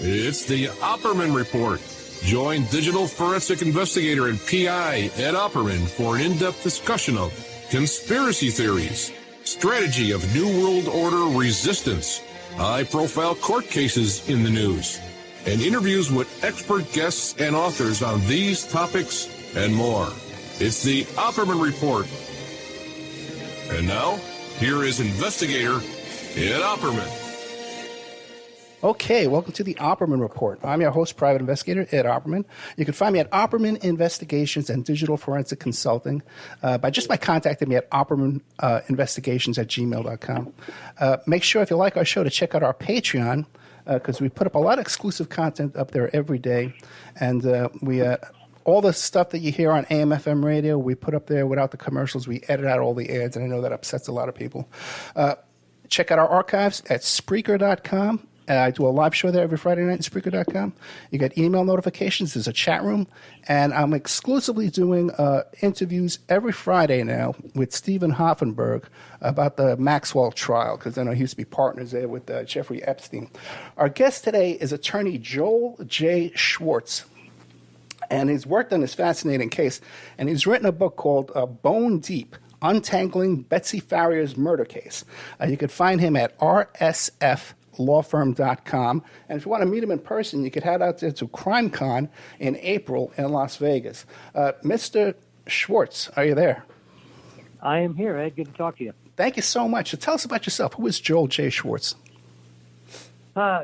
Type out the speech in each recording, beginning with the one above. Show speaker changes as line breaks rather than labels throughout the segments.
It's the Opperman Report. Join digital forensic investigator and PI Ed Opperman for an in-depth discussion of conspiracy theories, strategy of New World Order resistance, high-profile court cases in the news, and interviews with expert guests and authors on these topics and more. It's the Opperman Report. And now, here is investigator Ed Opperman.
Okay, welcome to the Opperman Report. I'm your host, private investigator Ed Opperman. You can find me at Opperman Investigations and Digital Forensic Consulting by contacting me at oppermaninvestigations@gmail.com. Make sure, if you like our show, to check out our Patreon because we put up a lot of exclusive content up there every day. And all the stuff that you hear on AM/FM radio, we put up there without the commercials. We edit out all the ads, and I know that upsets a lot of people. Check out our archives at Spreaker.com. I do a live show there every Friday night at Spreaker.com. You get email notifications. There's a chat room. And I'm exclusively doing interviews every Friday now with Stephen Hoffenberg about the Maxwell trial, because I know he used to be partners there with Jeffrey Epstein. Our guest today is attorney Joel J. Schwartz. And he's worked on this fascinating case. And he's written a book called Bone Deep, Untangling Betsy Faria's Murder Case. You can find him at rsflawfirm.com. And if you want to meet him in person, you could head out there to CrimeCon in April in Las Vegas. Mr. Schwartz, are you there?
I am here, Ed. Good to talk to you.
Thank you so much. So tell us about yourself. Who is Joel J. Schwartz?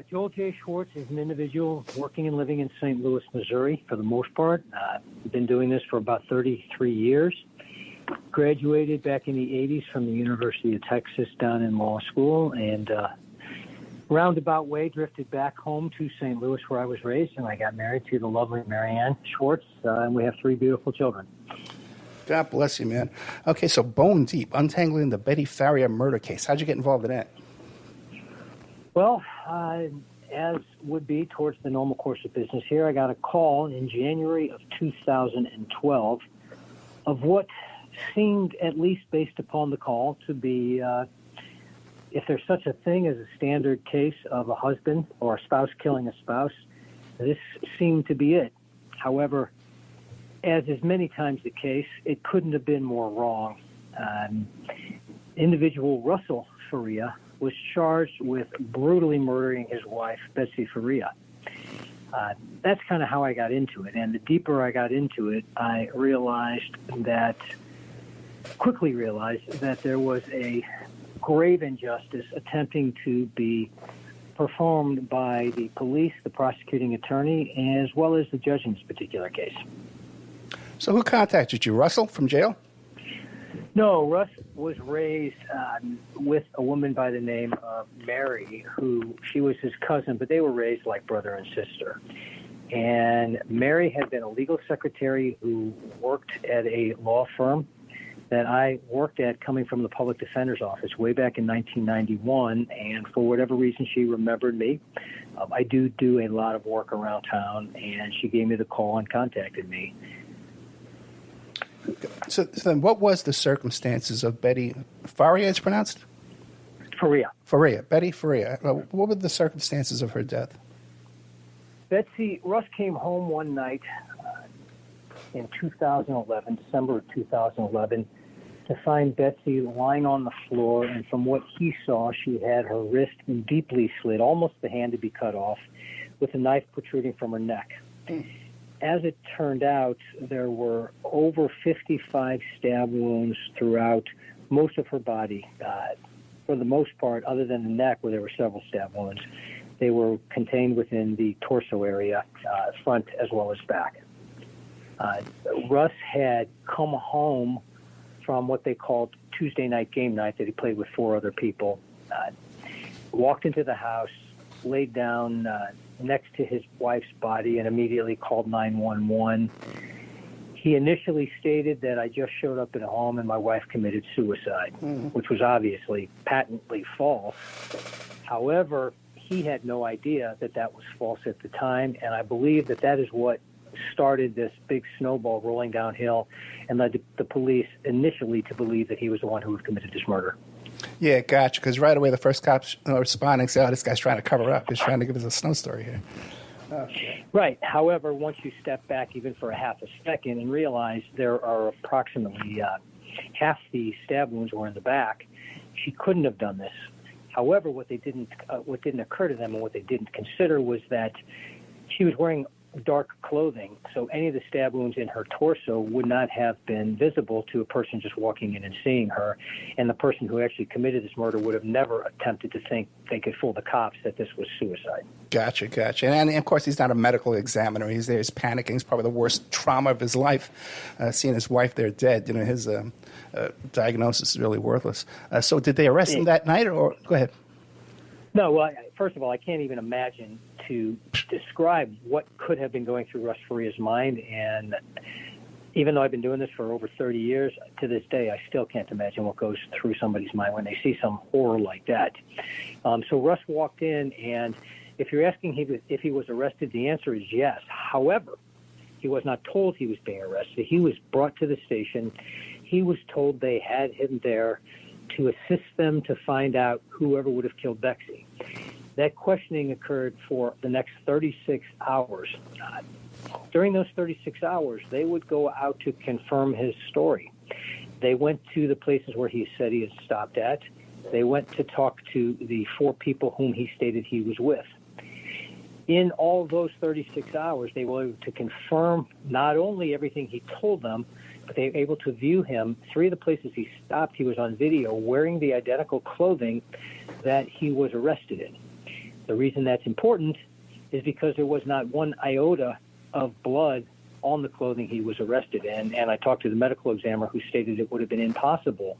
Joel J. Schwartz is an individual working and living in St. Louis, Missouri, for the most part. I've been doing this for about 33 years. Graduated back in the 80s from the University of Texas down in law school, and roundabout way drifted back home to St. Louis, where I was raised, and I got married to the lovely Marianne Schwartz, and we have 3 beautiful children.
God bless you, man. Okay, so Bone Deep, Untangling the Betsy Faria Murder Case. How'd you get involved in that?
Well, as would be towards the normal course of business here, I got a call in January of 2012 of what seemed, at least based upon the call, to be, if there's such a thing as a standard case of a husband or a spouse killing a spouse, this seemed to be it. However, as is many times the case, it couldn't have been more wrong. Individual Russell Faria was charged with brutally murdering his wife, Betsy Faria. That's kind of how I got into it. And the deeper I got into it, I quickly realized that there was a grave injustice attempting to be performed by the police, the prosecuting attorney, as well as the judge in this particular case.
So who contacted you, Russell from jail?
No, Russ was raised with a woman by the name of Mary, who she was his cousin, but they were raised like brother and sister. And Mary had been a legal secretary who worked at a law firm that I worked at coming from the public defender's office way back in 1991. And for whatever reason, she remembered me. I do a lot of work around town, and she gave me the call and contacted me.
So then what was the circumstances of Betty Faria, it's pronounced?
Faria.
Betty Faria. What were the circumstances of her death?
Russ came home one night in 2011, December of 2011, to find Betsy lying on the floor, and from what he saw, she had her wrist deeply slit, almost the hand to be cut off, with a knife protruding from her neck. As it turned out, there were over 55 stab wounds throughout most of her body. For the most part, other than the neck, where there were several stab wounds, they were contained within the torso area, front as well as back. Russ had come home from what they called Tuesday night game night that he played with 4 other people, walked into the house, laid down next to his wife's body, and immediately called 911. He initially stated that I just showed up at home and my wife committed suicide, which was obviously patently false. However, he had no idea that that was false at the time, and I believe that that is what started this big snowball rolling downhill and led the police initially to believe that he was the one who had committed this murder.
Yeah, gotcha. Because right away the first cops responding say, "Oh, this guy's trying to cover up. He's trying to give us a snow story here." Okay.
Right. However, once you step back even for a half a second and realize there are approximately half the stab wounds were in the back, she couldn't have done this. However, what didn't occur to them and what they didn't consider was that she was wearing dark clothing, so any of the stab wounds in her torso would not have been visible to a person just walking in and seeing her, and the person who actually committed this murder would have never attempted to think they could fool the cops that this was suicide.
Gotcha. And of course, he's not a medical examiner. He's there, he's panicking. It's probably the worst trauma of his life, seeing his wife there dead. His diagnosis is really worthless. So did they arrest him that night, or go ahead?
No, well, first of all, I can't even imagine to describe what could have been going through Russ Faria's mind. And even though I've been doing this for over 30 years, to this day, I still can't imagine what goes through somebody's mind when they see some horror like that. So Russ walked in, and if you're asking if he was arrested, the answer is yes. However, he was not told he was being arrested. He was brought to the station. He was told they had him there to assist them to find out whoever would have killed Betsy. That questioning occurred for the next 36 hours. During those 36 hours, they would go out to confirm his story. They went to the places where he said he had stopped at. They went to talk to the 4 people whom he stated he was with. In all those 36 hours, they were able to confirm not only everything he told them, but they were able to view him. 3 of the places he stopped, he was on video wearing the identical clothing that he was arrested in. The reason that's important is because there was not one iota of blood on the clothing he was arrested in. And I talked to the medical examiner who stated it would have been impossible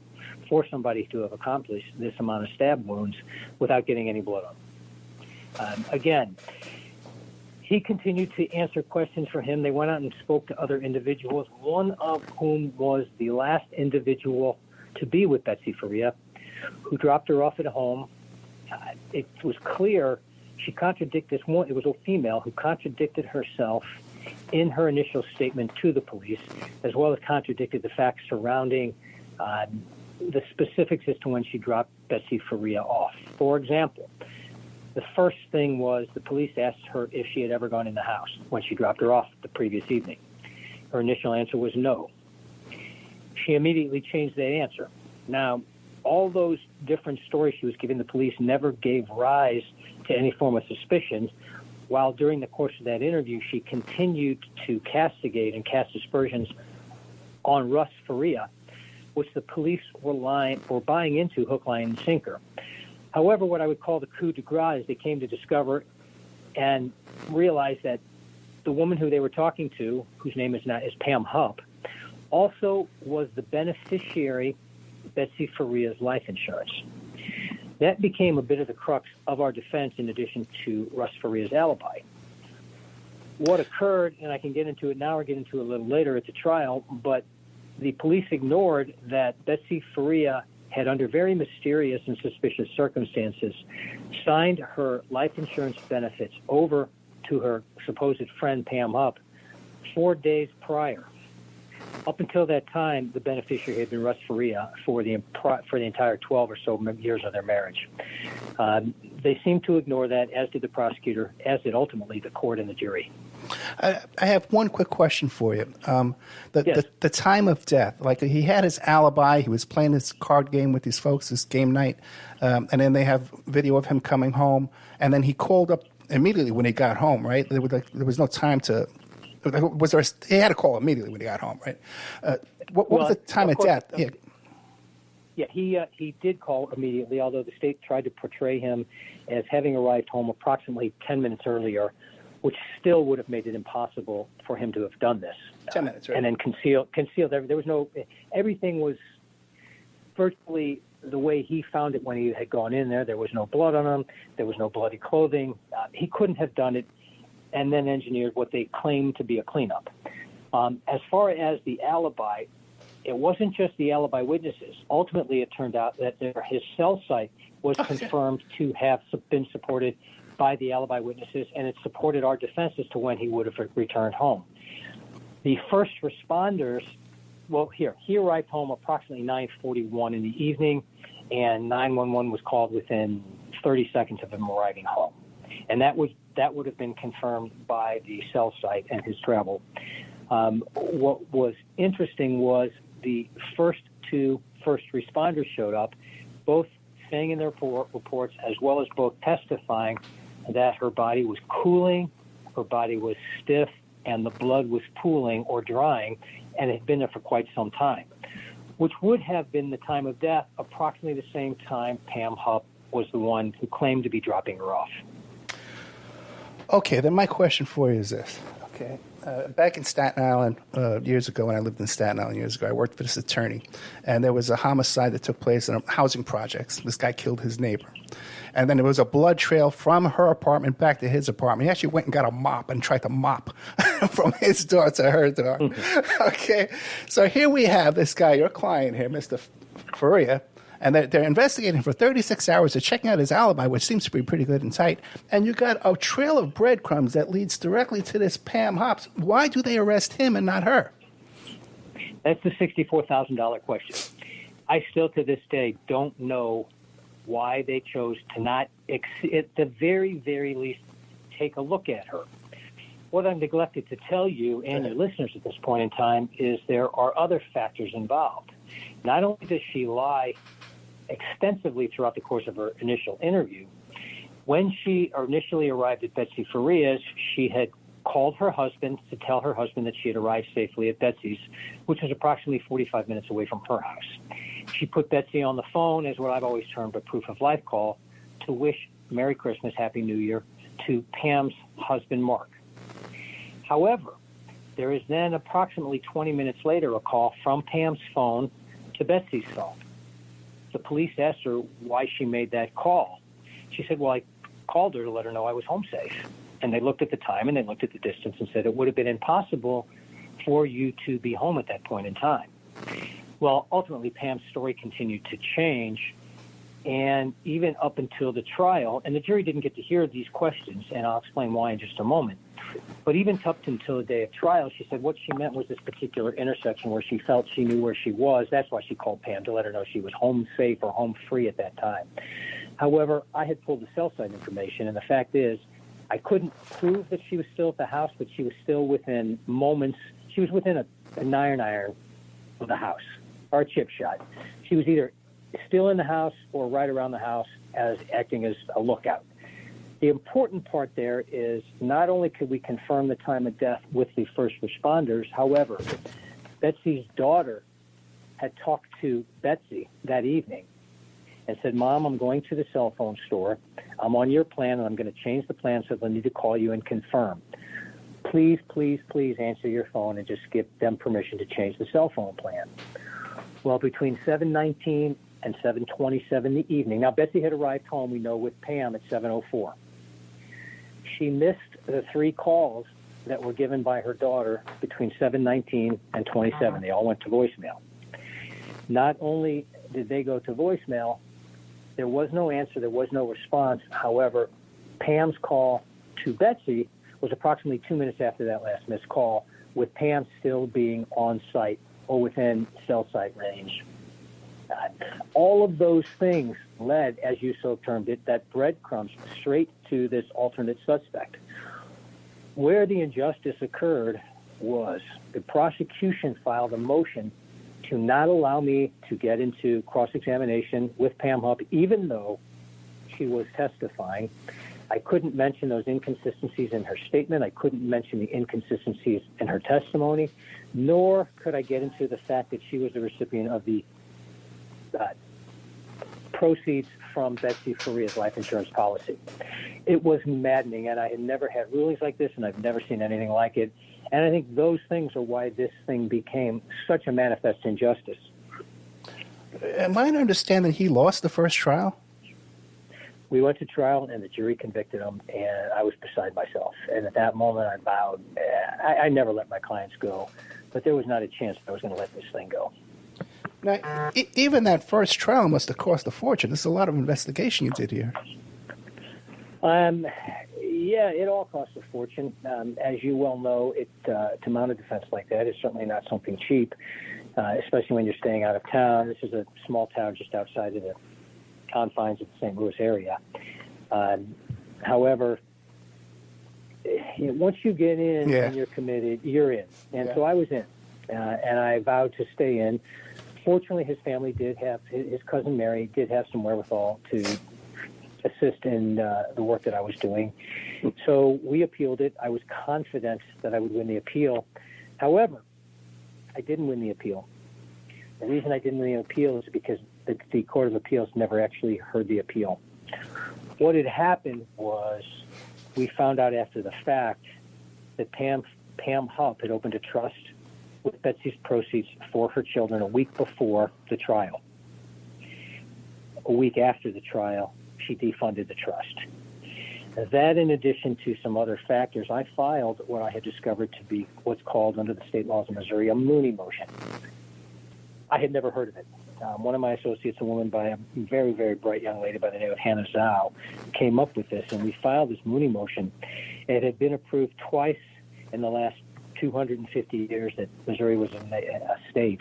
for somebody to have accomplished this amount of stab wounds without getting any blood on him. Again, he continued to answer questions for him. They went out and spoke to other individuals, one of whom was the last individual to be with Betsy Faria, who dropped her off at a home. It was clear she contradicted this one. It was a female who contradicted herself in her initial statement to the police, as well as contradicted the facts surrounding the specifics as to when she dropped Betsy Faria off. For example, the first thing was the police asked her if she had ever gone in the house when she dropped her off the previous evening. Her initial answer was no. She immediately changed that answer. Now, all those different stories she was giving the police never gave rise to any form of suspicion, while during the course of that interview, she continued to castigate and cast aspersions on Russ Faria, which the police were buying into hook, line, and sinker. However, what I would call the coup de grace is they came to discover and realize that the woman who they were talking to, whose name is Pam Hupp, also was the beneficiary of Betsy Faria's life insurance. That became a bit of the crux of our defense in addition to Russ Faria's alibi. What occurred, and I can get into it now or get into it a little later at the trial, but the police ignored that Betsy Faria had, under very mysterious and suspicious circumstances, signed her life insurance benefits over to her supposed friend Pam Hupp 4 days prior. Up until that time, the beneficiary had been Russ Faria for the entire 12 or so years of their marriage. They seemed to ignore that, as did the prosecutor, as did ultimately the court and the jury.
I have one quick question for you.
Yes.
The time of death, like he had his alibi, he was playing this card game with these folks, this game night, and then they have video of him coming home, and then he called up immediately when he got home, right? There was no time to... he had to call immediately when he got home, right? What was the time of death?
Yeah, he did call immediately, although the state tried to portray him as having arrived home approximately 10 minutes earlier, which still would have made it impossible for him to have done this.
10 minutes, right?
And then concealed. There was no, everything was virtually the way he found it when he had gone in there. There was no blood on him. There was no bloody clothing. He couldn't have done it and then engineered what they claimed to be a cleanup. As far as the alibi, it wasn't just the alibi witnesses. Ultimately, it turned out that his cell site was confirmed to have been supported by the alibi witnesses, and it supported our defense as to when he would have returned home. The first responders, he arrived home approximately 9:41 in the evening, and 911 was called within 30 seconds of him arriving home. And that would have been confirmed by the cell site and his travel. What was interesting was the first two first responders showed up, both saying in their reports, as well as both testifying, that her body was cooling, her body was stiff, and the blood was pooling or drying, and it had been there for quite some time, which would have been the time of death, approximately the same time Pam Hupp was the one who claimed to be dropping her off.
Okay, then my question for you is this. Okay, back in Staten Island years ago, when I lived in Staten Island years ago, I worked for this attorney, and there was a homicide that took place in housing projects. This guy killed his neighbor. And then there was a blood trail from her apartment back to his apartment. He actually went and got a mop and tried to mop from his door to her door. Okay, so here we have this guy, your client here, Mr. Faria, and they're investigating for 36 hours. They're checking out his alibi, which seems to be pretty good and tight. And you got a trail of breadcrumbs that leads directly to this Pam Hupp. Why do they arrest him and not her?
That's the $64,000 question. I still, to this day, don't know why they chose to not, at the very, very least, take a look at her. What I've neglected to tell you and your listeners at this point in time is there are other factors involved. Not only does she lie extensively throughout the course of her initial interview, when she initially arrived at Betsy Faria's, she had called her husband to tell her husband that she had arrived safely at Betsy's, which was approximately 45 minutes away from her house. She put Betsy on the phone as what I've always termed a proof of life call to wish Merry Christmas, Happy New Year to Pam's husband, Mark. However, there is then approximately 20 minutes later a call from Pam's phone to Betsy's phone. The police asked her why she made that call. She said, well, I called her to let her know I was home safe. And they looked at the time and they looked at the distance and said it would have been impossible for you to be home at that point in time. Well, ultimately, Pam's story continued to change, and even up until the trial, and the jury didn't get to hear these questions, and I'll explain why in just a moment. But even up until the day of trial, she said what she meant was this particular intersection where she felt she knew where she was. That's why she called Pam, to let her know she was home safe or home free at that time. However, I had pulled the cell site information, and the fact is I couldn't prove that she was still at the house, but she was still within moments. She was within an iron of the house, or a chip shot. She was either still in the house or right around the house as acting as a lookout. The important part there is not only could we confirm the time of death with the first responders, however, Betsy's daughter had talked to Betsy that evening and said, Mom, I'm going to the cell phone store. I'm on your plan, and I'm going to change the plan, so they'll need to call you and confirm. Please, please, please answer your phone and just give them permission to change the cell phone plan. Well, between 7:19 and 7:27 in the evening, now Betsy had arrived home, we know, with Pam at 7:04. She missed the 3 calls that were given by her daughter between 7:19 and 27. They all went to voicemail. Not only did they go to voicemail, there was no answer, there was no response. However, Pam's call to Betsy was approximately 2 minutes after that last missed call, with Pam still being on site or within cell site range. All of those things led, as you so termed it, that breadcrumbs straight to this alternate suspect. Where the injustice occurred was the prosecution filed a motion to not allow me to get into cross-examination with Pam Hupp, even though she was testifying. I couldn't mention those inconsistencies in her statement. I couldn't mention the inconsistencies in her testimony, nor could I get into the fact that she was the recipient of the proceeds from Betsy Faria's life insurance policy. It was maddening, and I had never had rulings like this, and I've never seen anything like it. And I think those things are why this thing became such a manifest injustice.
Am I to understand that he lost the first trial?
We went to trial, and the jury convicted him, and I was beside myself. And at that moment, I vowed, I never let my clients go, but there was not a chance I was going to let this thing go.
Now, even that first trial must have cost a fortune. There's a lot of investigation you did here.
Yeah, it all costs a fortune. As you well know, to mount a defense like that is certainly not something cheap, especially when you're staying out of town. This is a small town just outside of the confines of the St. Louis area. However, once you get in and you're committed, you're in. And so I was in, and I vowed to stay in. Fortunately, his family did have, his cousin Mary did have some wherewithal to assist in the work that I was doing. So we appealed it. I was confident that I would win the appeal. However, I didn't win the appeal. The reason I didn't win the appeal is because the Court of Appeals never actually heard the appeal. What had happened was we found out after the fact that Pam Hupp had opened a trust with Betsy's proceeds for her children a week before the trial. A week after the trial, she defunded the trust. That, in addition to some other factors, I filed what I had discovered to be what's called under the state laws of Missouri a Mooney motion. I had never heard of it. One of my associates, a woman by a very, very bright young lady by the name of Hannah Zhao, came up with this, and we filed this Mooney motion. It had been approved twice in the last 250 years that Missouri was a state.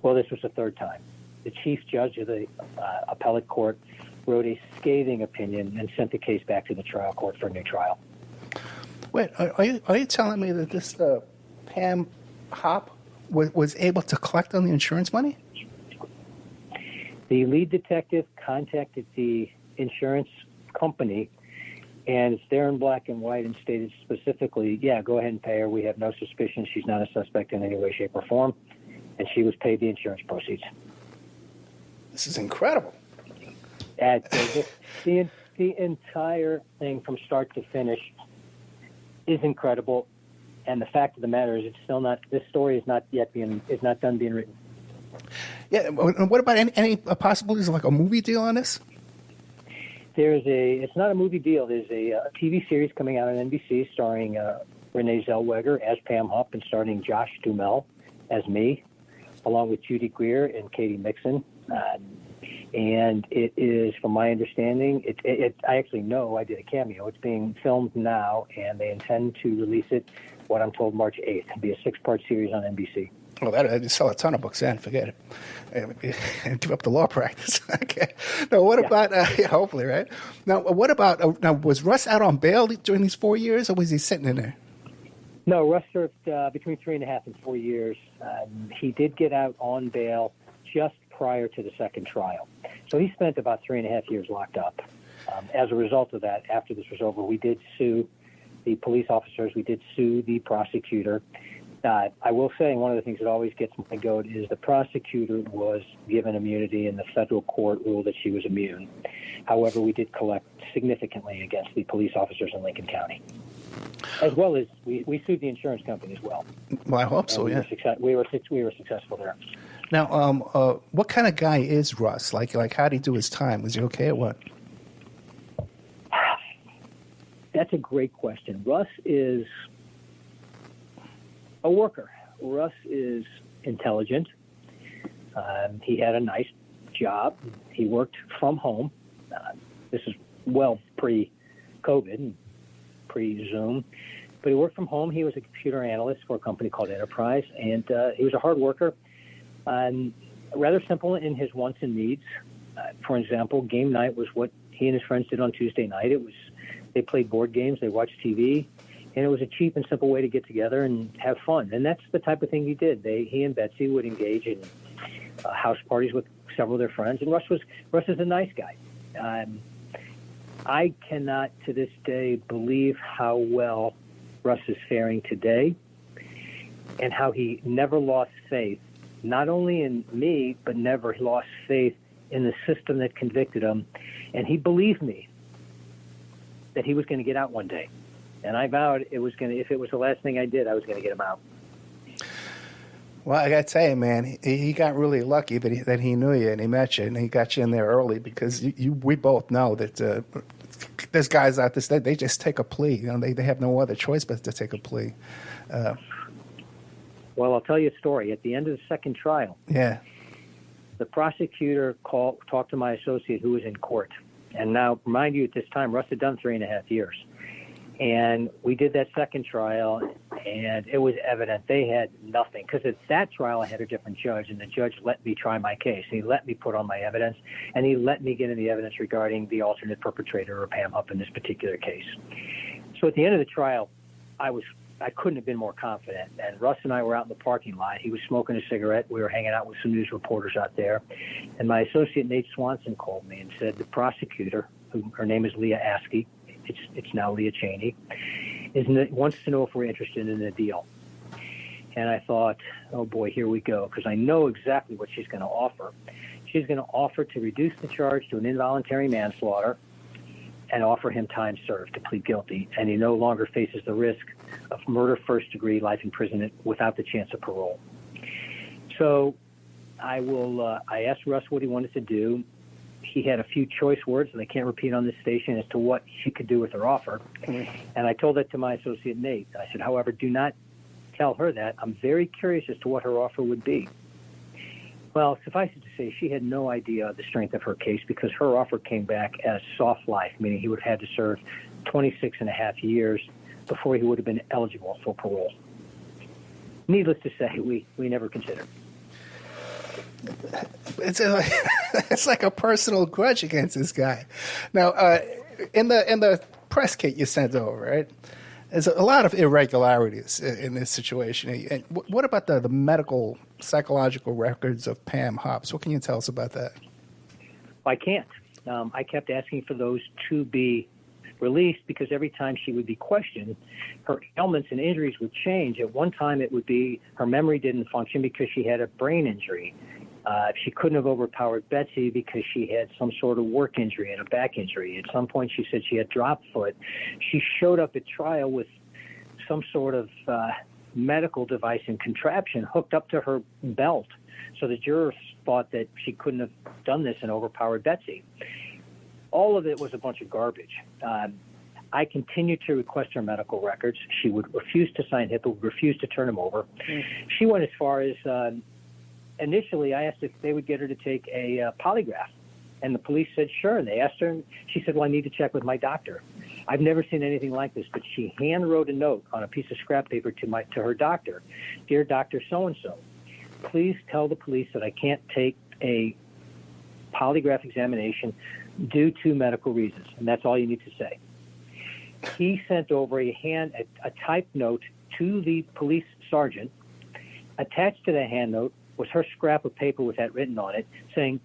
Well, this was the third time. The chief judge of the appellate court wrote a scathing opinion and sent the case back to the trial court for a new trial.
Wait, are you telling me that this Pam Hupp was able to collect on the insurance money?
The lead detective contacted the insurance company, and it's there in black and white and stated specifically, yeah, go ahead and pay her. We have no suspicion. She's not a suspect in any way, shape, or form. And she was paid the insurance proceeds.
This is incredible.
The entire thing from start to finish is incredible. And the fact of the matter is, it's still not. This story is not done being written.
Yeah. And what about any possibilities of like a movie deal on this?
It's not a movie deal. There's a TV series coming out on NBC starring Renee Zellweger as Pam Hupp and starring Josh Duhamel as me, along with Judy Greer and Katie Mixon. And it is, from my understanding, I actually know I did a cameo. It's being filmed now, and they intend to release it, what I'm told, March 8th. It'll be a 6-part series on NBC.
Oh, that'd sell a ton of books then. Forget it. And give up the law practice. Okay. Now, what about, hopefully, right? Now, what about, was Russ out on bail during these 4 years, or was he sitting in there?
No, Russ served between 3.5 and 4 years. He did get out on bail just prior to the second trial. So he spent about 3.5 years locked up. As a result of that, after this was over, we did sue the police officers. We did sue the prosecutor. I will say one of the things that always gets my goat is the prosecutor was given immunity and the federal court ruled that she was immune. However, we did collect significantly against the police officers in Lincoln County, as well as we sued the insurance company as well.
Well, I hope so, yeah.
We were successful there.
Now, what kind of guy is Russ? Like how did he do his time? Was he okay or what?
That's a great question. Russ is a worker. Russ is intelligent. He had a nice job. He worked from home. This is well pre-COVID and pre-Zoom. But he worked from home. He was a computer analyst for a company called Enterprise, and he was a hard worker. Rather simple in his wants and needs. For example, game night was what he and his friends did on Tuesday night. They played board games, they watched TV, and it was a cheap and simple way to get together and have fun. And that's the type of thing he did. He and Betsy would engage in house parties with several of their friends, and Russ is a nice guy. I cannot, to this day, believe how well Russ is faring today and how he never lost faith, not only in me, but never lost faith in the system that convicted him. And he believed me that he was going to get out one day. And I vowed if it was the last thing I did, I was going to get him out.
Well, I got to tell you, man, he got really lucky that he knew you and he met you and he got you in there early because we both know that there's guys out there, they just take a plea. You know, they have no other choice but to take a plea.
Well, I'll tell you a story. At the end of the second trial, the prosecutor talked to my associate who was in court. And now, mind you, at this time, Russ had done 3.5 years. And we did that second trial, And it was evident they had nothing, because at that trial I had a different judge, and the judge let me try my case. He let me put on my evidence, and he let me get in the evidence regarding the alternate perpetrator, or Pam Hupp, in this particular case. So at the end of the trial, I couldn't have been more confident. And Russ and I were out in the parking lot. He was smoking a cigarette. We were hanging out with some news reporters out there. And my associate, Nate Swanson, called me and said the prosecutor, her name is Leah Askey, it's now Leah Cheney, wants to know if we're interested in a deal. And I thought, oh boy, here we go, because I know exactly what she's going to offer. She's going to offer to reduce the charge to an involuntary manslaughter and offer him time served to plead guilty, and he no longer faces the risk of murder first-degree life imprisonment without the chance of parole. So I asked Russ what he wanted to do. He had a few choice words that I can't repeat on this station as to what she could do with her offer. And I told that to my associate, Nate. I said, however, do not tell her that. I'm very curious as to what her offer would be. Well, suffice it to say, she had no idea the strength of her case, because her offer came back as soft life, meaning he would have had to serve 26 and a half years before he would have been eligible for parole. Needless to say, we never considered.
It's like a personal grudge against this guy. Now, in the press kit you sent over, right? There's a lot of irregularities in this situation. And what about the medical, psychological records of Pam Hupp? What can you tell us about that?
I can't. I kept asking for those to be released, because every time she would be questioned, her ailments and injuries would change. At one time, it would be her memory didn't function because she had a brain injury. She couldn't have overpowered Betsy because she had some sort of work injury and a back injury. At some point, she said she had drop foot. She showed up at trial with some sort of medical device and contraption hooked up to her belt. So the jurors thought that she couldn't have done this and overpowered Betsy. All of it was a bunch of garbage. I continued to request her medical records. She would refuse to sign HIPAA, would refuse to turn them over. She went as far as, initially I asked if they would get her to take a polygraph. And the police said, sure. And they asked her, and she said, well, I need to check with my doctor. I've never seen anything like this, but she hand wrote a note on a piece of scrap paper to her doctor. Dear Dr. So-and-so, please tell the police that I can't take a polygraph examination due to medical reasons. And that's all you need to say. He sent over a typed note to the police sergeant. Attached to the hand note was her scrap of paper with that written on it, saying,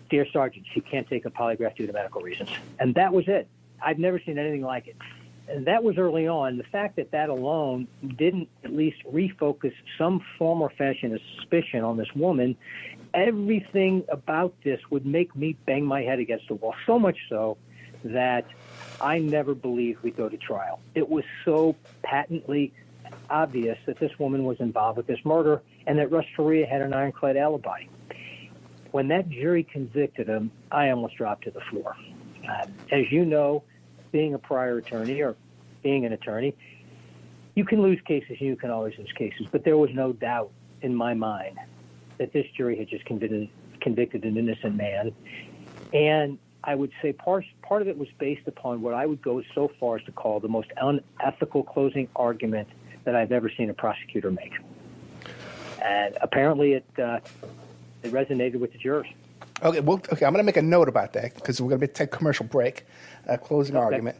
Dear Sergeant, she can't take a polygraph due to medical reasons. And that was it. I've never seen anything like it. And that was early on. The fact that alone didn't at least refocus some form or fashion of suspicion on this woman, everything about this would make me bang my head against the wall, so much so that I never believed we'd go to trial. It was so patently obvious that this woman was involved with this murder and that Russ Faria had an ironclad alibi. When that jury convicted him, I almost dropped to the floor. As you know, being a prior attorney or being an attorney, you can lose cases, you can always lose cases, but there was no doubt in my mind that this jury had just convicted an innocent man. And I would say part of it was based upon what I would go so far as to call the most unethical closing argument that I've ever seen a prosecutor make. And apparently it resonated with the jurors.
Okay, I'm going to make a note about that because we're going to take a commercial break, closing argument.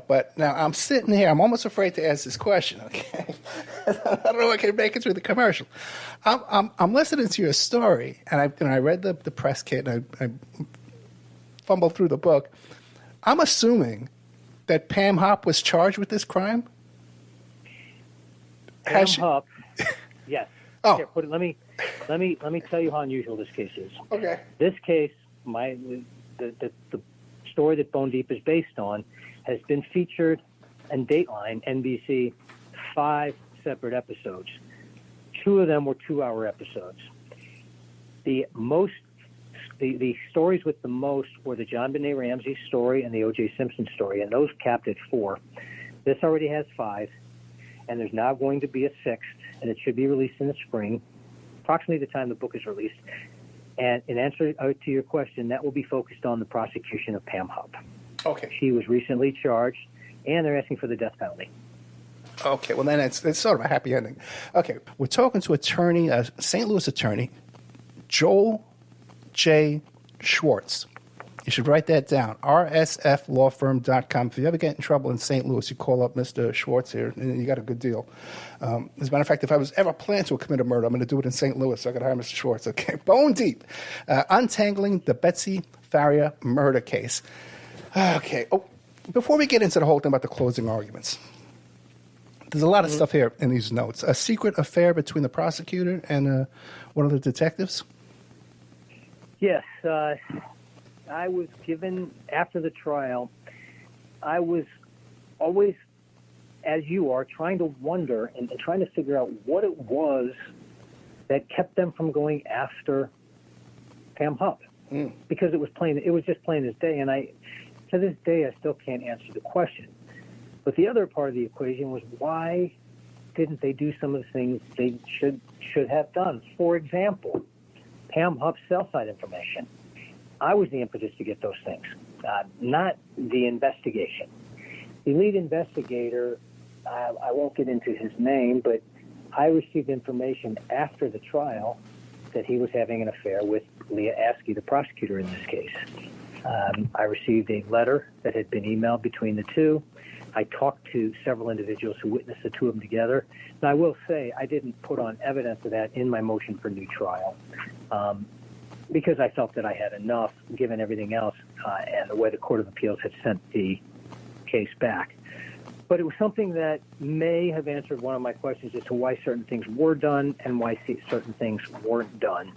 But now I'm sitting here. I'm almost afraid to ask this question, okay? I don't know if I can make it through the commercial. I'm listening to your story, and I read the press kit, and I fumbled through the book. I'm assuming that Pam Hupp was charged with this crime?
Pam Hupp, yes.
Oh.
Here, let me tell you how unusual this case is.
Okay.
This case, the story that Bone Deep is based on, has been featured in Dateline, NBC, 5 separate episodes. 2 of them were 2-hour episodes. The stories with the most were the John Benet Ramsey story and the O.J. Simpson story, and those capped at 4. This already has 5, and there's now going to be a 6th, and it should be released in the spring, approximately the time the book is released. And in answer to your question, that will be focused on the prosecution of Pam Hupp.
Okay.
She was recently charged, and they're asking for the death penalty.
Okay, well, then it's sort of a happy ending. Okay, we're talking to attorney, St. Louis attorney, Joel J. Schwartz. You should write that down, rsflawfirm.com. If you ever get in trouble in St. Louis, you call up Mr. Schwartz here, and you got a good deal. As a matter of fact, if I was ever planned to commit a murder, I'm going to do it in St. Louis, so I got to hire Mr. Schwartz. Okay, bone deep. Untangling the Betsy Faria murder case. Okay, before we get into the whole thing about the closing arguments, there's a lot of stuff here in these notes. A secret affair between the prosecutor and one of the detectives?
Yes. I was given, after the trial, I was always, as you are, trying to wonder and trying to figure out what it was that kept them from going after Pam Hupp. Because it was just plain as day. And to this day, I still can't answer the question. But the other part of the equation was, why didn't they do some of the things they should have done? For example, Pam Hupp's cell site information. I was the impetus to get those things, not the investigation. The lead investigator, I won't get into his name, but I received information after the trial that he was having an affair with Leah Askey, the prosecutor in this case. I received a letter that had been emailed between the two. I talked to several individuals who witnessed the two of them together. And I will say I didn't put on evidence of that in my motion for new trial. Because I felt that I had enough, given everything else, and the way the Court of Appeals had sent the case back. But it was something that may have answered one of my questions as to why certain things were done and why certain things weren't done,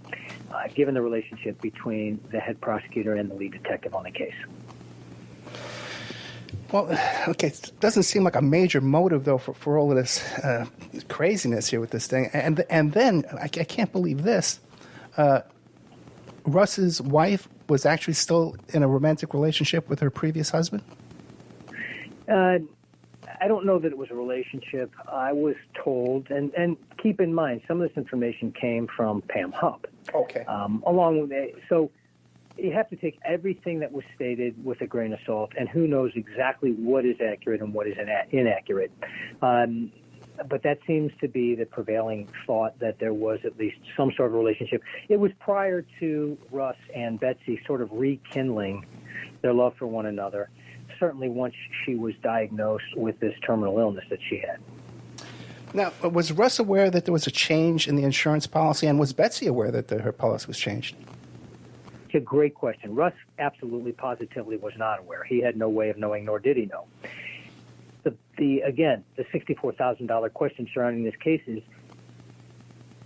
given the relationship between the head prosecutor and the lead detective on the case.
Well, okay, it doesn't seem like a major motive, though, for all of this craziness here with this thing. And then, I can't believe this, Russ's wife was actually still in a romantic relationship with her previous husband?
I don't know that it was a relationship. I was told, and keep in mind, some of this information came from Pam Hupp.
Okay.
Along with it. So you have to take everything that was stated with a grain of salt, and who knows exactly what is accurate and what is inaccurate. But that seems to be the prevailing thought, that there was at least some sort of relationship. It was prior to Russ and Betsy sort of rekindling their love for one another, certainly once she was diagnosed with this terminal illness that she had.
Now, was Russ aware that there was a change in the insurance policy, and was Betsy aware that her policy was changed?
It's a great question. Russ absolutely, positively was not aware. He had no way of knowing, nor did he know. The $64,000 question surrounding this case is,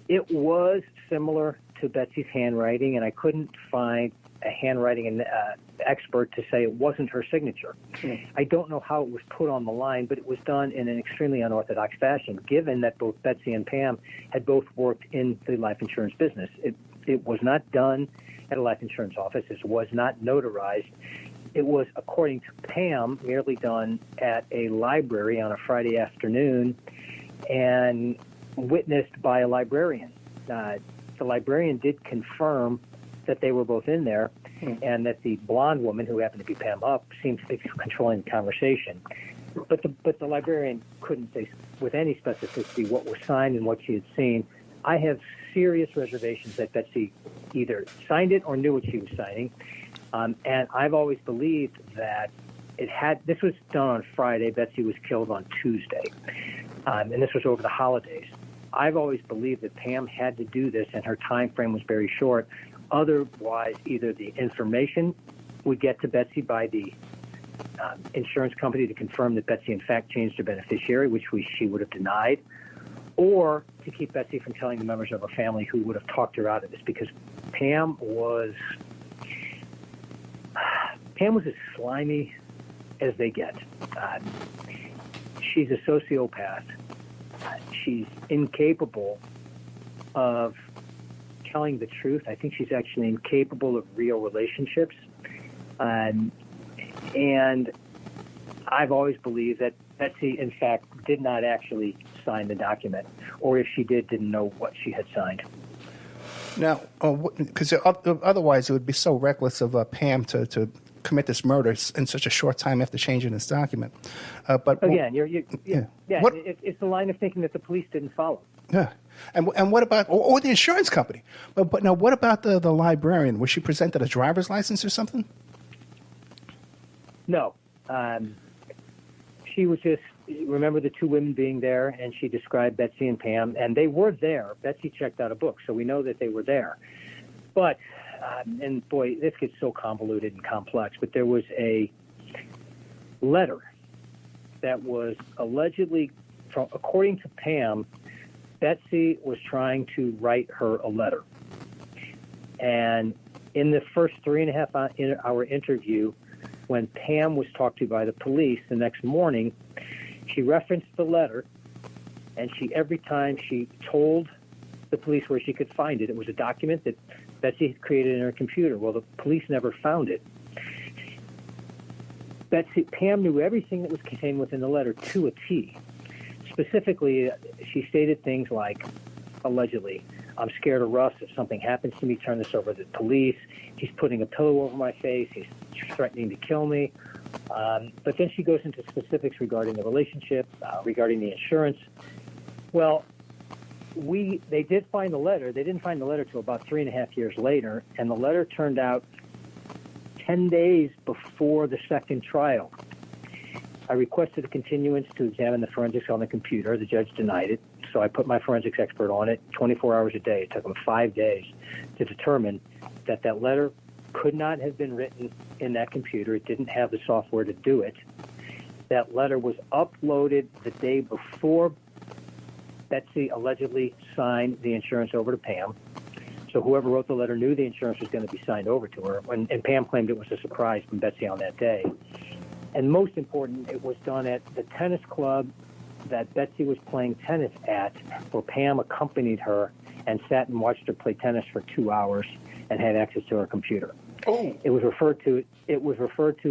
it was similar to Betsy's handwriting, and I couldn't find a handwriting expert to say it wasn't her signature. I don't know how it was put on the line, but it was done in an extremely unorthodox fashion, given that both Betsy and Pam had both worked in the life insurance business. It was not done at a life insurance office. It was not notarized. It was, according to Pam, merely done at a library on a Friday afternoon and witnessed by a librarian. The librarian did confirm that they were both in there, and that the blonde woman, who happened to be Pam Hupp, seemed to be controlling the conversation. But the librarian couldn't say with any specificity what was signed and what she had seen. I have serious reservations that Betsy either signed it or knew what she was signing. And I've always believed that this was done on Friday. Betsy was killed on Tuesday. And this was over the holidays. I've always believed that Pam had to do this, and her time frame was very short. Otherwise, either the information would get to Betsy by the insurance company to confirm that Betsy, in fact, changed her beneficiary, which she would have denied, or to keep Betsy from telling the members of her family who would have talked her out of this, because Pam was as slimy as they get. She's a sociopath. She's incapable of telling the truth. I think she's actually incapable of real relationships. And I've always believed that Betsy, in fact, did not actually sign the document, or if she didn't know what she had signed.
Now, because otherwise it would be so reckless of Pam to commit this murder in such a short time after changing this document. But
again,
yeah.
It's the line of thinking that the police didn't follow.
Yeah, and what about or the insurance company? But now, what about the librarian? Was she presented a driver's license or something?
No, she was just. Remember the two women being there, and she described Betsy and Pam, and they were there. Betsy checked out a book, so we know that they were there. But, and boy, this gets so convoluted and complex, but there was a letter that was allegedly, according to Pam, Betsy was trying to write her a letter. And in the first 3.5 hour interview, when Pam was talked to by the police the next morning, she referenced the letter, and every time she told the police where she could find it, it was a document that Betsy had created in her computer. Well, the police never found it. Pam knew everything that was contained within the letter to a T. Specifically, she stated things like, allegedly, I'm scared of Russ. If something happens to me, turn this over to the police. He's putting a pillow over my face. He's threatening to kill me. But then she goes into specifics regarding the relationship, regarding the insurance. Well, they did find the letter. They didn't find the letter till about 3.5 years later, and the letter turned out 10 days before the second trial. I requested a continuance to examine the forensics on the computer. The judge denied it, so I put my forensics expert on it 24 hours a day. It took him 5 days to determine that letter could not have been written in that computer. It didn't have the software to do it. That letter was uploaded the day before Betsy allegedly signed the insurance over to Pam. So whoever wrote the letter knew the insurance was going to be signed over to her. And Pam claimed it was a surprise from Betsy on that day. And most important, it was done at the tennis club that Betsy was playing tennis at, where Pam accompanied her and sat and watched her play tennis for 2 hours and had access to her computer.
Oh.
It was referred to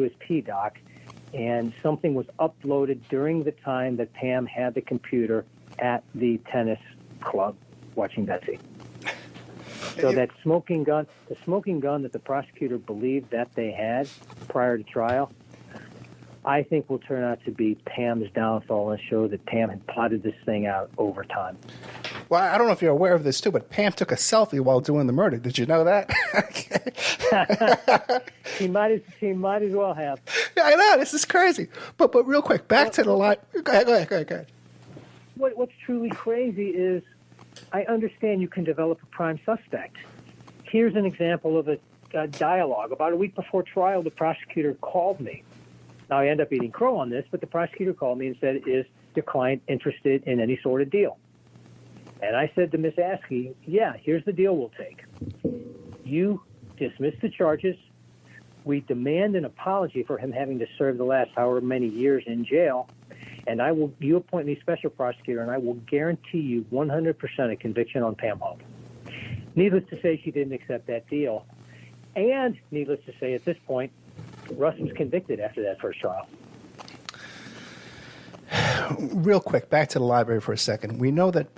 as PDoc, and something was uploaded during the time that Pam had the computer at the tennis club watching Betsy. So that smoking gun that the prosecutor believed that they had prior to trial, I think will turn out to be Pam's downfall and show that Pam had plotted this thing out over time.
Well, I don't know if you're aware of this, too, but Pam took a selfie while doing the murder. Did you know that?
She might as well have.
Yeah, I know. This is crazy. But real quick, back to the line. Go ahead.
What's truly crazy is I understand you can develop a prime suspect. Here's an example of a dialogue. About a week before trial, the prosecutor called me. Now, I end up eating crow on this, but the prosecutor called me and said, is your client interested in any sort of deal? And I said to Ms. Askey, yeah, here's the deal we'll take. You dismiss the charges. We demand an apology for him having to serve the last however many years in jail. And you appoint me special prosecutor, and I will guarantee you 100% a conviction on Pam Hope. Needless to say, she didn't accept that deal. And needless to say, at this point, Russ was convicted after that first trial.
Real quick, back to the library for a second. We know that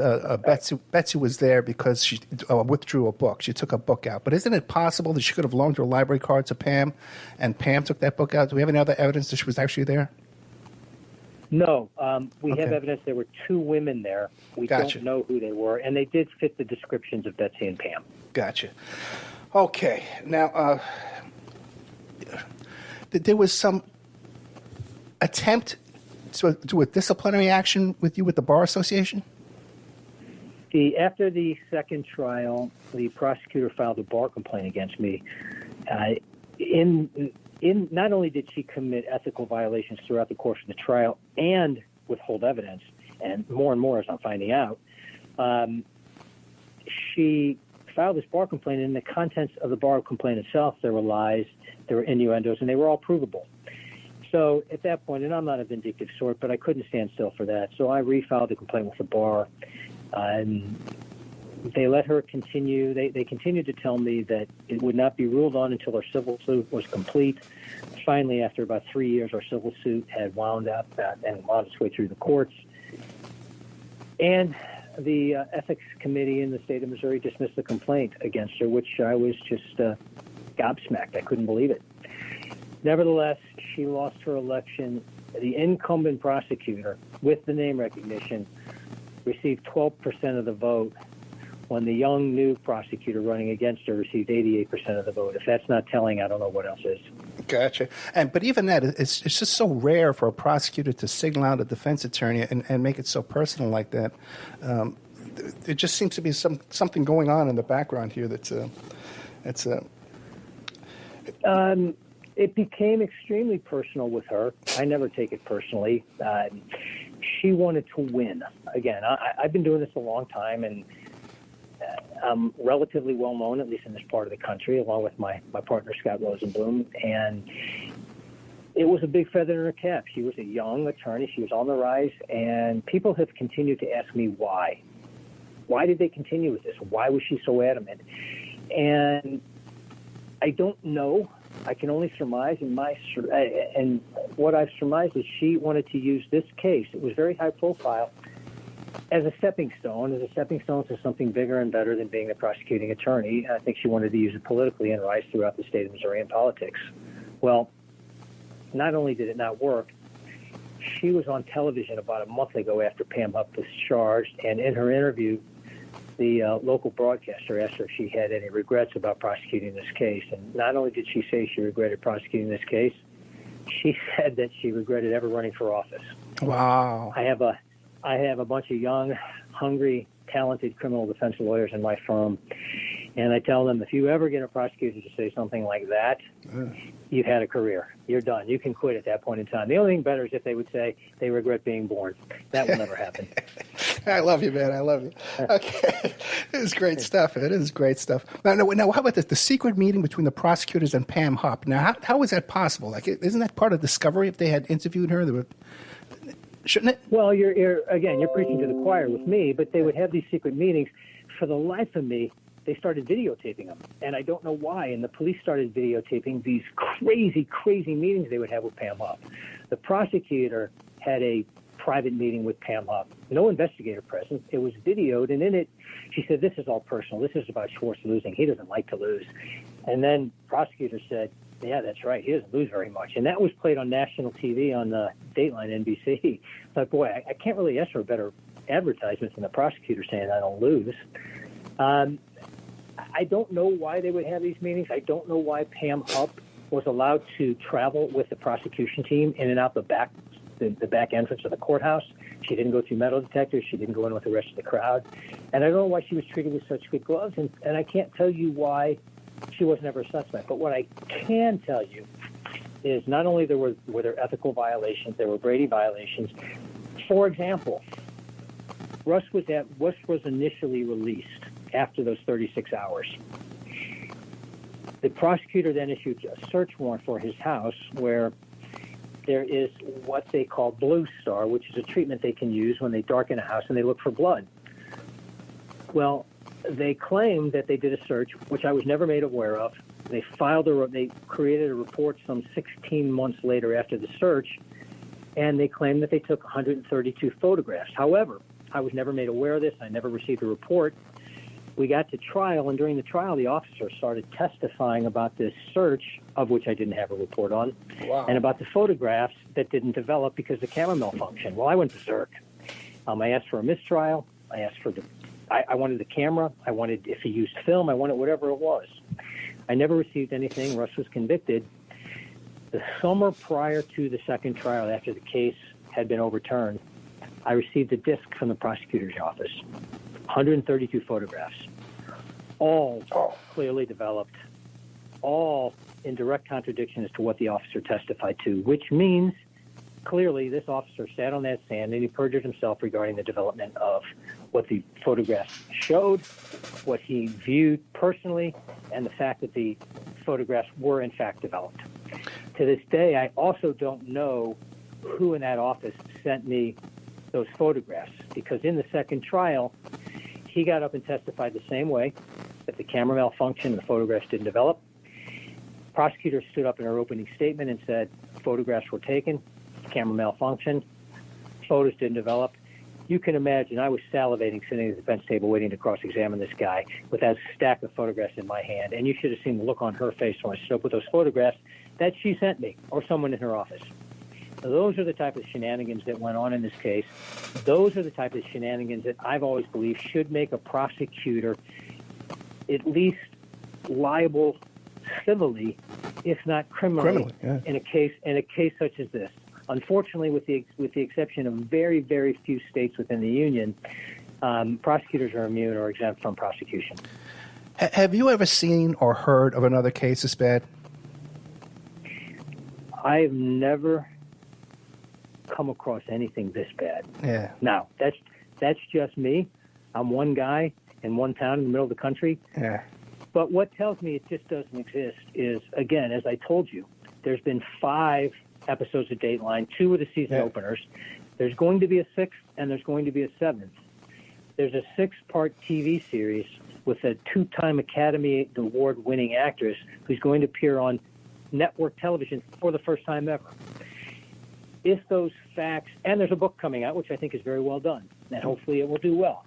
Betsy was there because she withdrew a book. She took a book out. But isn't it possible that she could have loaned her library card to Pam, and Pam took that book out? Do we have any other evidence that she was actually there?
No. We have evidence there were two women there. We don't know who they were, and they did fit the descriptions of Betsy and Pam.
Gotcha. Okay. Now, there was some attempt to do a disciplinary action with you with the Bar Association?
After the second trial, the prosecutor filed a bar complaint against me. Not only did she commit ethical violations throughout the course of the trial and withhold evidence, and more as I'm finding out, she filed this bar complaint. In the contents of the bar complaint itself, there were lies, there were innuendos, and they were all provable. So at that point, and I'm not a vindictive sort, but I couldn't stand still for that. So I refiled the complaint with the bar. They let her continue. They continued to tell me that it would not be ruled on until our civil suit was complete. Finally, after about 3 years, our civil suit had wound up and wound its way through the courts. And the ethics committee in the state of Missouri dismissed the complaint against her, which I was just gobsmacked. I couldn't believe it. Nevertheless, she lost her election. The incumbent prosecutor, with the name recognition, received 12% of the vote, when the young new prosecutor running against her received 88% of the vote. If that's not telling, I don't know what else is.
Gotcha. But even that, it's just so rare for a prosecutor to single out a defense attorney and make it so personal like that. It just seems to be something going on in the background here
It became extremely personal with her. I never take it personally. She wanted to win. Again, I've been doing this a long time, and I'm relatively well known, at least in this part of the country, along with my partner, Scott Rosenblum. And it was a big feather in her cap. She was a young attorney. She was on the rise. And people have continued to ask me why. Why did they continue with this? Why was she so adamant? And I don't know. I can only surmise. And what I've surmised is she wanted to use this case. It was very high profile, as a stepping stone to something bigger and better than being the prosecuting attorney. I think she wanted to use it politically and rise throughout the state of Missouri in politics. Well, not only did it not work, she was on television about a month ago after Pam Hupp was charged, and in her interview, the local broadcaster asked her if she had any regrets about prosecuting this case. And not only did she say she regretted prosecuting this case, she said that she regretted ever running for office.
Wow.
I have a bunch of young, hungry, talented criminal defense lawyers in my firm, and I tell them, if you ever get a prosecutor to say something like that, you've had a career. You're done. You can quit at that point in time. The only thing better is if they would say they regret being born. That will never happen.
I love you, man. I love you. Okay. It is great stuff. It is great stuff. Now, how about this? The secret meeting between the prosecutors and Pam Hupp. Now, how is that possible? Like, isn't that part of discovery if they had interviewed her? Shouldn't it?
Well, you're preaching to the choir with me, but they would have these secret meetings. For the life of me, they started videotaping them, and I don't know why. And the police started videotaping these crazy, crazy meetings they would have with Pam Hupp. The prosecutor had a private meeting with Pam Hupp. No investigator present. It was videoed, and in it, she said, "This is all personal. This is about Schwartz losing. He doesn't like to lose." And then prosecutor said, "Yeah, that's right. He doesn't lose very much." And that was played on national TV on Dateline NBC. But boy, I can't really ask for a better advertisement than the prosecutor saying I don't lose. I don't know why they would have these meetings. I don't know why Pam Hupp was allowed to travel with the prosecution team in and out the back entrance of the courthouse. She didn't go through metal detectors. She didn't go in with the rest of the crowd. And I don't know why she was treated with such good gloves. And I can't tell you why she was never a suspect. But what I can tell you is not only were there ethical violations, there were Brady violations. For example, Russ was initially released after those 36 hours. The prosecutor then issued a search warrant for his house, where there is what they call Blue Star, which is a treatment they can use when they darken a house and they look for blood. Well, they claimed that they did a search, which I was never made aware of. They created a report some 16 months later after the search, and they claimed that they took 132 photographs. However, I was never made aware of this. I never received a report. We got to trial, and during the trial, the officer started testifying about this search, of which I didn't have a report on,
Wow.
and about the photographs that didn't develop because the camera malfunctioned. Well, I went berserk. I asked for a mistrial. I asked for I wanted the camera. I wanted, if he used film, I wanted whatever it was. I never received anything. Russ was convicted. The summer prior to the second trial, after the case had been overturned, I received a disc from the prosecutor's office, 132 photographs, all clearly developed, all in direct contradiction as to what the officer testified to, which means clearly this officer sat on that stand and he perjured himself regarding the development of what the photographs showed, what he viewed personally, and the fact that the photographs were in fact developed. To this day, I also don't know who in that office sent me those photographs, because in the second trial, he got up and testified the same way, that the camera malfunctioned and the photographs didn't develop. Prosecutor stood up in her opening statement and said photographs were taken, camera malfunctioned, photos didn't develop. You can imagine I was salivating sitting at the defense table waiting to cross-examine this guy with that stack of photographs in my hand. And you should have seen the look on her face when I stood up with those photographs that she sent me or someone in her office. Now, those are the type of shenanigans that went on in this case. Those are the type of shenanigans that I've always believed should make a prosecutor at least liable civilly, if not criminally,
yeah.
in a case such as this. Unfortunately, with the exception of very, very few states within the union, prosecutors are immune or exempt from prosecution.
Have you ever seen or heard of another case this bad?
I've never come across anything this bad.
Yeah.
Now, that's just me. I'm one guy in one town in the middle of the country.
Yeah.
But what tells me it just doesn't exist is, again, as I told you, there's been 5 episodes of Dateline, 2 of the season openers. There's going to be a 6th, and there's going to be a 7th. There's a 6-part TV series with a 2-time Academy Award-winning actress who's going to appear on network television for the first time ever. If those facts, and there's a book coming out, which I think is very well done, and hopefully it will do well.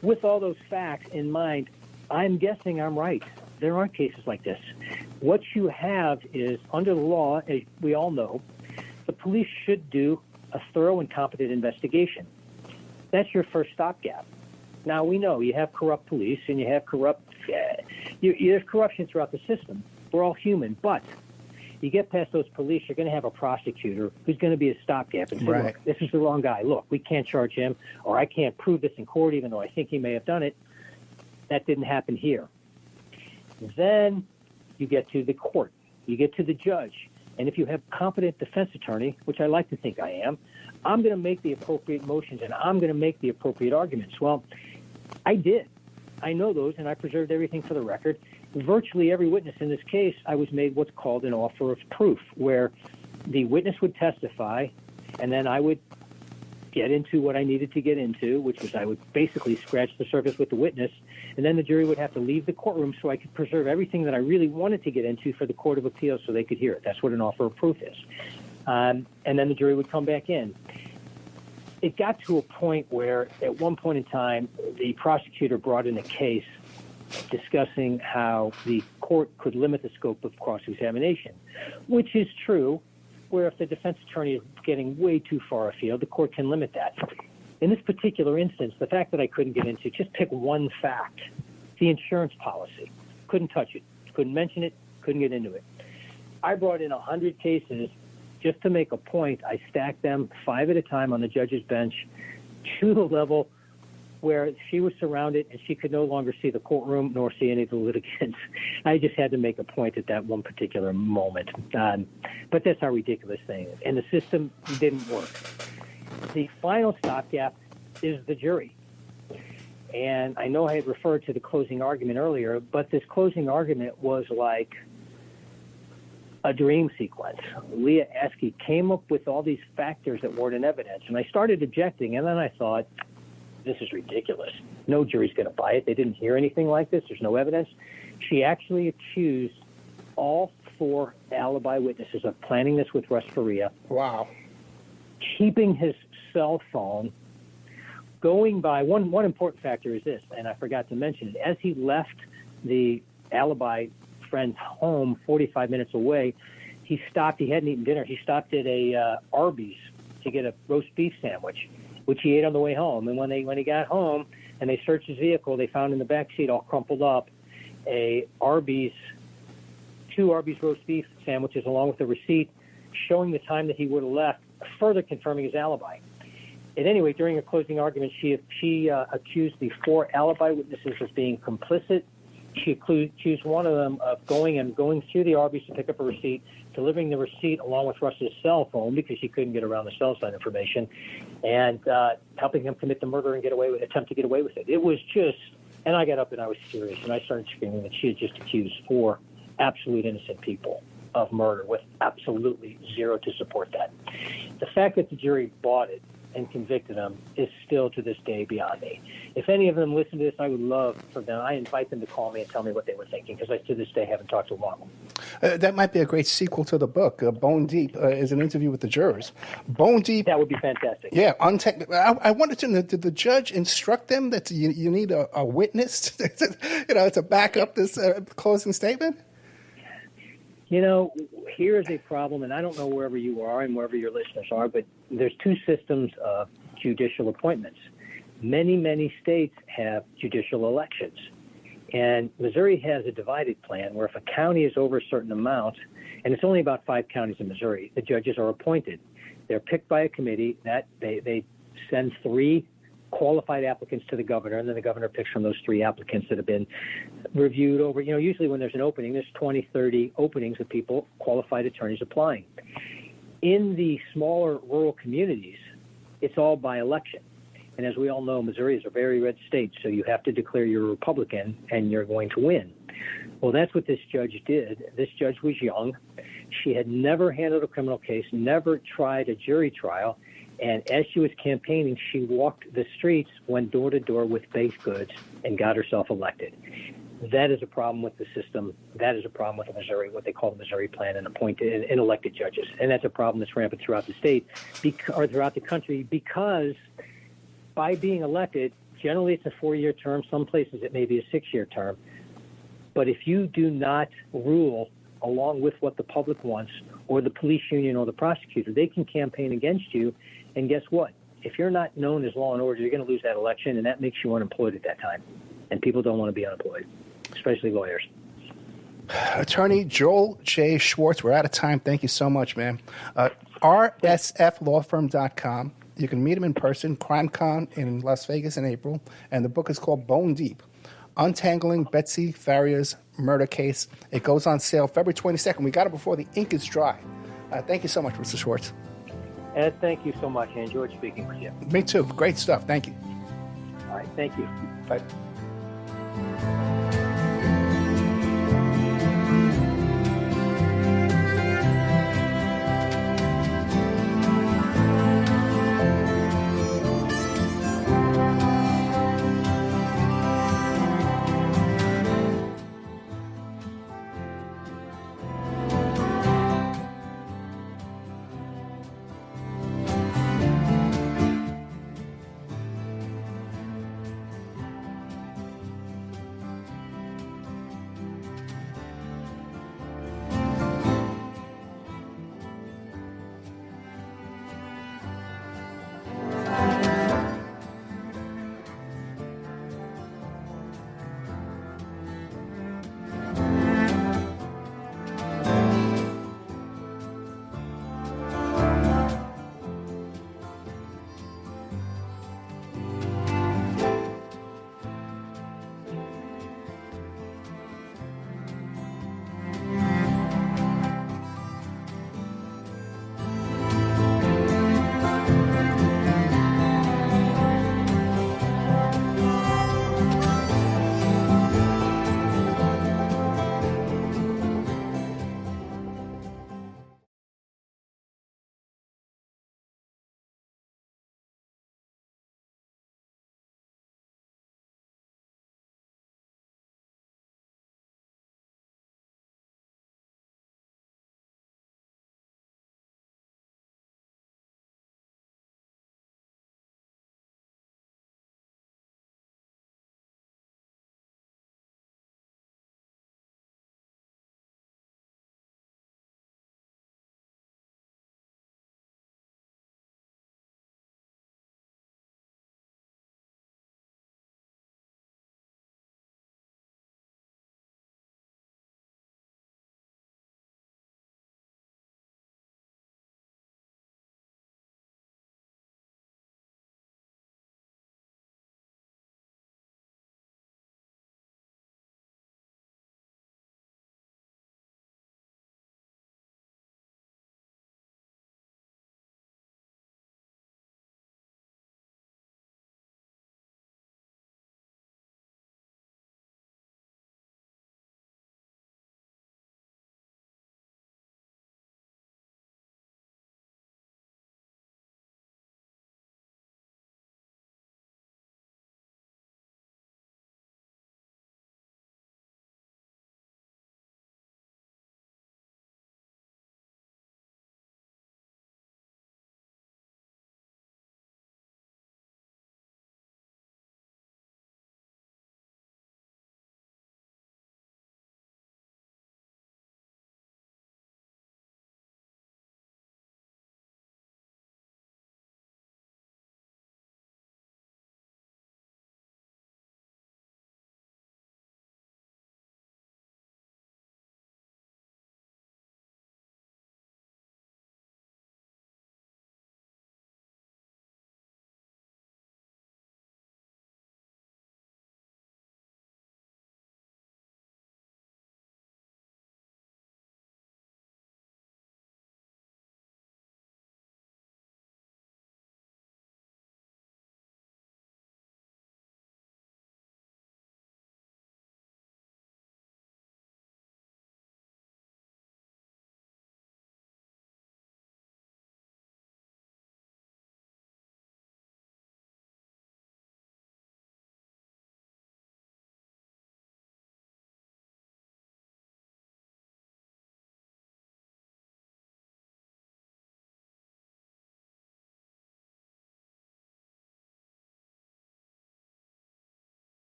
With all those facts in mind, I'm guessing I'm right. There aren't cases like this. What you have is, under the law, as we all know, the police should do a thorough and competent investigation. That's your first stopgap. Now, we know you have corrupt police and you have there's corruption throughout the system. We're all human, but you get past those police, you're going to have a prosecutor who's going to be a stopgap and say, look, this is the wrong guy. Look, we can't charge him, or I can't prove this in court even though I think he may have done it. That didn't happen here. Then you get to the court. You get to the judge. And if you have a competent defense attorney, which I like to think I am, I'm going to make the appropriate motions and I'm going to make the appropriate arguments. Well, I did. I know those, and I preserved everything for the record. Virtually every witness in this case, I was made what's called an offer of proof, where the witness would testify, and then I would get into what I needed to get into, which was I would basically scratch the surface with the witness, and then the jury would have to leave the courtroom so I could preserve everything that I really wanted to get into for the Court of Appeals so they could hear it. That's what an offer of proof is. And then the jury would come back in. It got to a point where, at one point in time, the prosecutor brought in a case discussing how the court could limit the scope of cross-examination, which is true, where if the defense attorney is getting way too far afield, the court can limit that. In this particular instance, the fact that I couldn't get into, just pick one fact, the insurance policy. Couldn't touch it, couldn't mention it, couldn't get into it. I brought in 100 cases just to make a point. I stacked them 5 at a time on the judge's bench to the level where she was surrounded and she could no longer see the courtroom nor see any of the litigants. I just had to make a point at that one particular moment. But that's how ridiculous thing is. And the system didn't work. The final stopgap is the jury. And I know I had referred to the closing argument earlier, but this closing argument was like a dream sequence. Leah Esky came up with all these factors that weren't in evidence. And I started objecting, and then I thought, this is ridiculous. No jury's going to buy it. They didn't hear anything like this. There's no evidence. She actually accused all 4 alibi witnesses of planning this with Russ Faria.
Wow.
Keeping his cell phone, going by, one important factor is this, and I forgot to mention it. As he left the alibi friend's home 45 minutes away, he stopped. He hadn't eaten dinner. He stopped at a Arby's to get a roast beef sandwich, which he ate on the way home. And when he got home and they searched his vehicle, they found in the back seat, all crumpled up, 2 Arby's roast beef sandwiches along with the receipt showing the time that he would have left, further confirming his alibi. At any rate, during a closing argument, she accused the 4 alibi witnesses of being complicit. She accused one of them of going through the Arby's to pick up a receipt, delivering the receipt along with Russ's cell phone because she couldn't get around the cell phone information, and helping him commit the murder and attempt to get away with it. It was just, and I got up and I was furious, and I started screaming that she had just accused 4 absolute innocent people of murder with absolutely zero to support that. The fact that the jury bought it and convicted them is still to this day beyond me. If any of them listen to this, I would love for them. I invite them to call me and tell me what they were thinking, because I to this day haven't talked to one of them.
That might be a great sequel to the book. Bone Deep is an interview with the jurors. Bone Deep.
That would be fantastic.
Yeah, I wanted to know, did the judge instruct them that you need a witness to back up this closing statement?
Here is a problem, and I don't know wherever you are and wherever your listeners are, but there's two systems of judicial appointments. Many, many states have judicial elections. And Missouri has a divided plan where if a county is over a certain amount, and it's only about 5 counties in Missouri, the judges are appointed. They're picked by a committee that they send 3 qualified applicants to the governor, and then the governor picks from those 3 applicants that have been reviewed over. Usually when there's an opening, there's 20, 30 openings of people, qualified attorneys applying. In the smaller rural communities, it's all by election. And as we all know, Missouri is a very red state, so you have to declare you're a Republican and you're going to win. Well, that's what this judge did. This judge was young. She had never handled a criminal case, never tried a jury trial. And as she was campaigning, she walked the streets, went door to door with baked goods, and got herself elected. That is a problem with the system. That is a problem with the Missouri, what they call the Missouri plan, and appointed and elected judges. And that's a problem that's rampant throughout the state or throughout the country, because by being elected, generally it's a 4-year term. Some places it may be a 6-year term. But if you do not rule along with what the public wants, or the police union or the prosecutor, they can campaign against you. And guess what? If you're not known as law and order, you're going to lose that election, and that makes you unemployed at that time. And people don't want to be unemployed, especially lawyers.
Attorney Joel J. Schwartz, we're out of time. Thank you so much, man. rsflawfirm.com. You can meet him in person, CrimeCon in Las Vegas in April. And the book is called Bone Deep, Untangling Betsy Faria's Murder Case. It goes on sale February 22nd. We got it before the ink is dry. Thank you so much, Mr. Schwartz.
Ed, thank you so much. I enjoyed speaking with you.
Me too. Great stuff. Thank you.
All right. Thank you.
Bye.